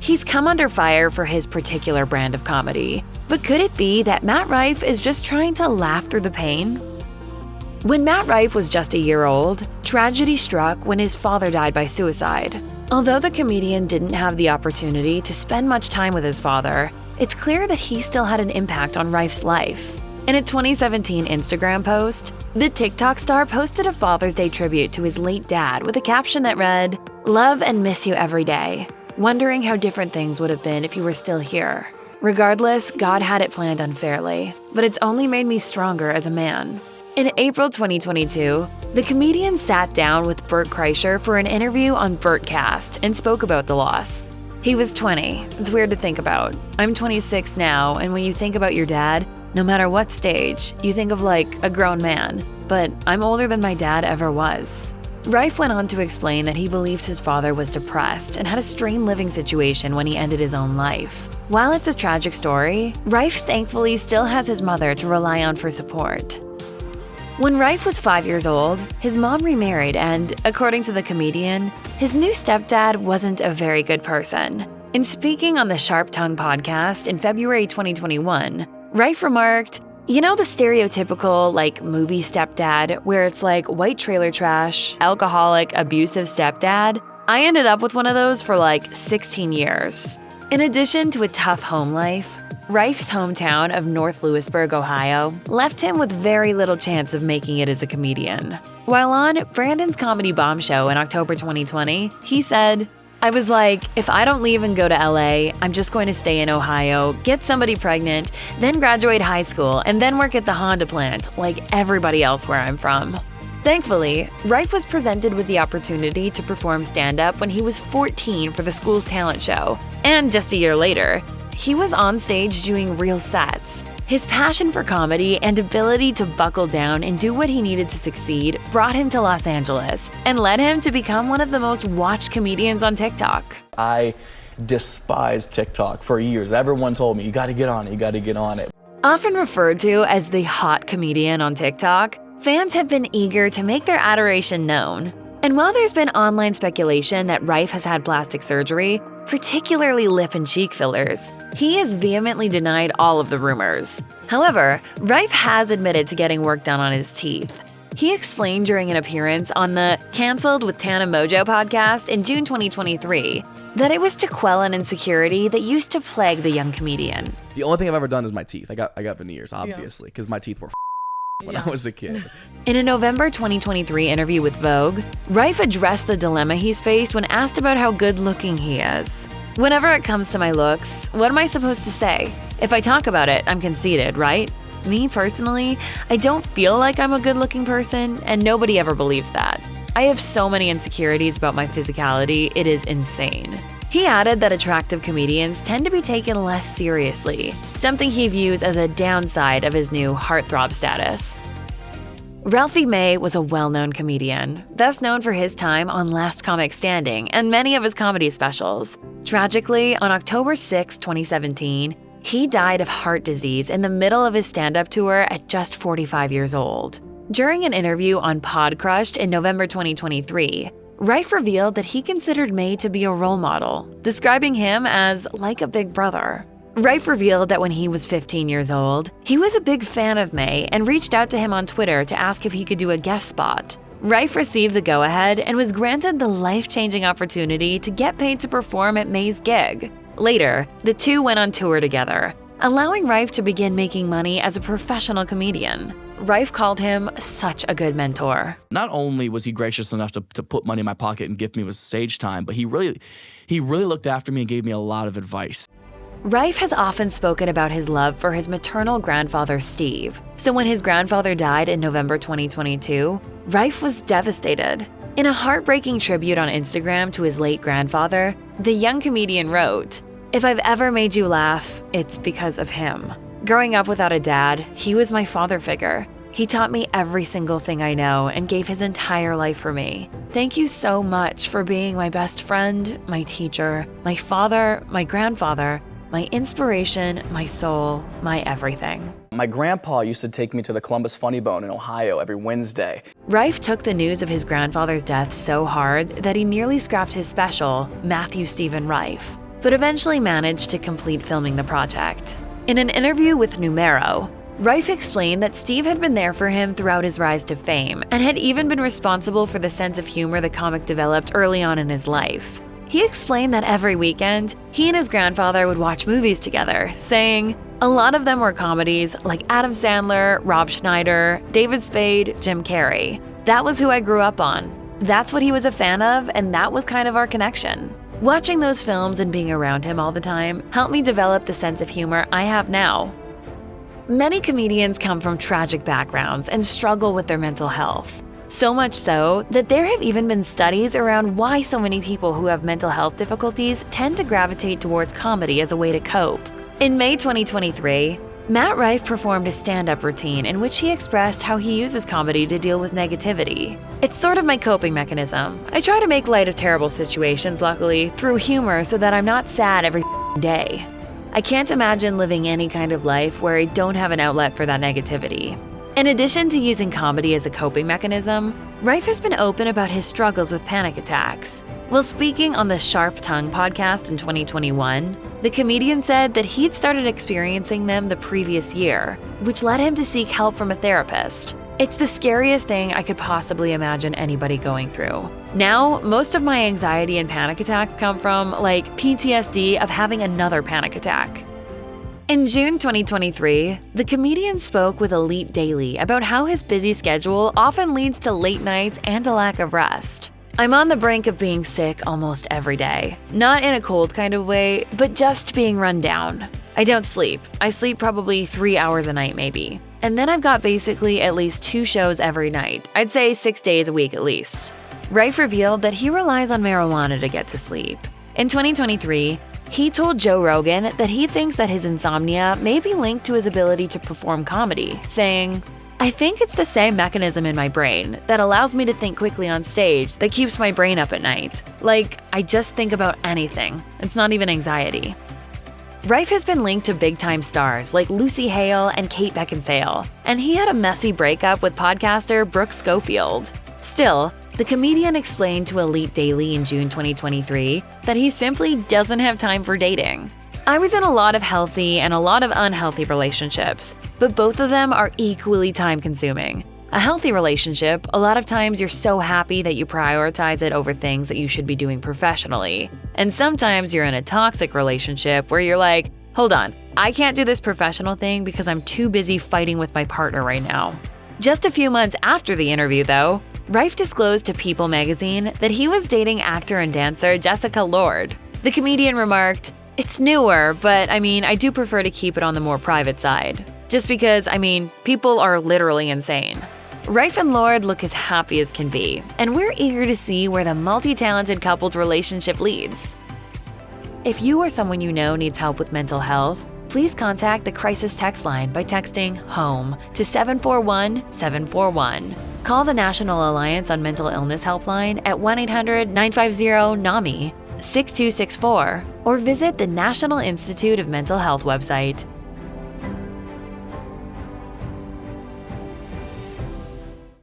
He's come under fire for his particular brand of comedy. But could it be that Matt Rife is just trying to laugh through the pain? When Matt Rife was just a year old, tragedy struck when his father died by suicide. Although the comedian didn't have the opportunity to spend much time with his father, it's clear that he still had an impact on Rife's life. In a 2017 Instagram post, the TikTok star posted a Father's Day tribute to his late dad with a caption that read, "Love and miss you every day. Wondering how different things would have been if you were still here. Regardless, God had it planned unfairly, but it's only made me stronger as a man." In April 2022, the comedian sat down with Bert Kreischer for an interview on Bertcast and spoke about the loss. He was 20. It's weird to think about. I'm 26 now, and when you think about your dad, no matter what stage, you think of like a grown man, but I'm older than my dad ever was. Rife went on to explain that he believes his father was depressed and had a strained living situation when he ended his own life. While it's a tragic story, Rife thankfully still has his mother to rely on for support. When Rife was 5 years old, his mom remarried and, according to the comedian, his new stepdad wasn't a very good person. In speaking on the Sharp Tongue podcast in February 2021, Rife remarked, "You know the stereotypical, movie stepdad, where it's like white trailer trash, alcoholic, abusive stepdad? I ended up with one of those for 16 years." In addition to a tough home life, Rife's hometown of North Louisburg, Ohio, left him with very little chance of making it as a comedian. While on Brandon's Comedy Bomb Show in October 2020, he said, "I was like, if I don't leave and go to LA, I'm just going to stay in Ohio, get somebody pregnant, then graduate high school, and then work at the Honda plant, like everybody else where I'm from." Thankfully, Rife was presented with the opportunity to perform stand-up when he was 14 for the school's talent show, and just a year later, he was on stage doing real sets. His passion for comedy and ability to buckle down and do what he needed to succeed brought him to Los Angeles and led him to become one of the most watched comedians on TikTok. I despised TikTok for years. Everyone told me, you gotta get on it, you gotta get on it. Often referred to as the hot comedian on TikTok, fans have been eager to make their adoration known. And while there's been online speculation that Rife has had plastic surgery, particularly lip and cheek fillers, he has vehemently denied all of the rumors. However, Rife has admitted to getting work done on his teeth. He explained during an appearance on the Cancelled with Tana Mojo podcast in June 2023 that it was to quell an insecurity that used to plague the young comedian. The only thing I've ever done is my teeth. I got veneers, obviously, because my teeth were when I was a kid. In a November 2023 interview with Vogue, Rife addressed the dilemma he's faced when asked about how good-looking he is. "Whenever it comes to my looks, what am I supposed to say? If I talk about it, I'm conceited, right? Me, personally, I don't feel like I'm a good-looking person, and nobody ever believes that. I have so many insecurities about my physicality, it is insane." He added that attractive comedians tend to be taken less seriously, something he views as a downside of his new heartthrob status. Ralphie May was a well-known comedian, best known for his time on Last Comic Standing and many of his comedy specials. Tragically, on October 6, 2017, he died of heart disease in the middle of his stand-up tour at just 45 years old. During an interview on Podcrushed in November 2023, Rife revealed that he considered May to be a role model, describing him as like a big brother. Rife revealed that when he was 15 years old, he was a big fan of May and reached out to him on Twitter to ask if he could do a guest spot. Rife received the go-ahead and was granted the life-changing opportunity to get paid to perform at May's gig. Later, the two went on tour together, allowing Rife to begin making money as a professional comedian. Rife called him such a good mentor. Not only was he gracious enough to put money in my pocket and gift me with stage time, but he really looked after me and gave me a lot of advice. Rife has often spoken about his love for his maternal grandfather, Steve. So when his grandfather died in November 2022, Rife was devastated. In a heartbreaking tribute on Instagram to his late grandfather, the young comedian wrote, "If I've ever made you laugh, it's because of him. Growing up without a dad, he was my father figure. He taught me every single thing I know and gave his entire life for me. Thank you so much for being my best friend, my teacher, my father, my grandfather, my inspiration, my soul, my everything." My grandpa used to take me to the Columbus Funny Bone in Ohio every Wednesday. Rife took the news of his grandfather's death so hard that he nearly scrapped his special, Matthew Stephen Rife. but eventually managed to complete filming the project. In an interview with Numero, Rife explained that Steve had been there for him throughout his rise to fame and had even been responsible for the sense of humor the comic developed early on in his life. He explained that every weekend, he and his grandfather would watch movies together, saying, "A lot of them were comedies like Adam Sandler, Rob Schneider, David Spade, Jim Carrey. That was who I grew up on. That's what he was a fan of, and that was kind of our connection." Watching those films and being around him all the time helped me develop the sense of humor I have now. Many comedians come from tragic backgrounds and struggle with their mental health. So much so that there have even been studies around why so many people who have mental health difficulties tend to gravitate towards comedy as a way to cope. In May 2023, Matt Rife performed a stand-up routine in which he expressed how he uses comedy to deal with negativity. "It's sort of my coping mechanism. I try to make light of terrible situations, luckily, through humor so that I'm not sad every day. I can't imagine living any kind of life where I don't have an outlet for that negativity." In addition to using comedy as a coping mechanism, Rife has been open about his struggles with panic attacks. While speaking on the Sharp Tongue podcast in 2021, the comedian said that he'd started experiencing them the previous year, which led him to seek help from a therapist. "It's the scariest thing I could possibly imagine anybody going through. Now, most of my anxiety and panic attacks come from, PTSD of having another panic attack." In June 2023, the comedian spoke with Elite Daily about how his busy schedule often leads to late nights and a lack of rest. "I'm on the brink of being sick almost every day. Not in a cold kind of way, but just being run down. I don't sleep. I sleep probably 3 hours a night maybe. And then I've got basically at least 2 shows every night. I'd say 6 days a week at least." Rife revealed that he relies on marijuana to get to sleep. In 2023, he told Joe Rogan that he thinks that his insomnia may be linked to his ability to perform comedy, saying, "I think it's the same mechanism in my brain that allows me to think quickly on stage that keeps my brain up at night. I just think about anything. It's not even anxiety." Rife has been linked to big-time stars like Lucy Hale and Kate Beckinsale, and he had a messy breakup with podcaster Brooke Schofield. Still, the comedian explained to Elite Daily in June 2023 that he simply doesn't have time for dating. "I was in a lot of healthy and a lot of unhealthy relationships, but both of them are equally time-consuming. A healthy relationship, a lot of times you're so happy that you prioritize it over things that you should be doing professionally. And sometimes you're in a toxic relationship where you're like, hold on, I can't do this professional thing because I'm too busy fighting with my partner right now." Just a few months after the interview, though, Rife disclosed to People magazine that he was dating actor and dancer Jessica Lord. The comedian remarked, "It's newer, but I do prefer to keep it on the more private side. Just because, people are literally insane." Rife and Lord look as happy as can be, and we're eager to see where the multi-talented couple's relationship leads. If you or someone you know needs help with mental health, please contact the Crisis Text Line by texting HOME to 741-741. Call the National Alliance on Mental Illness Helpline at 1-800-950-NAMI 6264 or visit the National Institute of Mental Health website.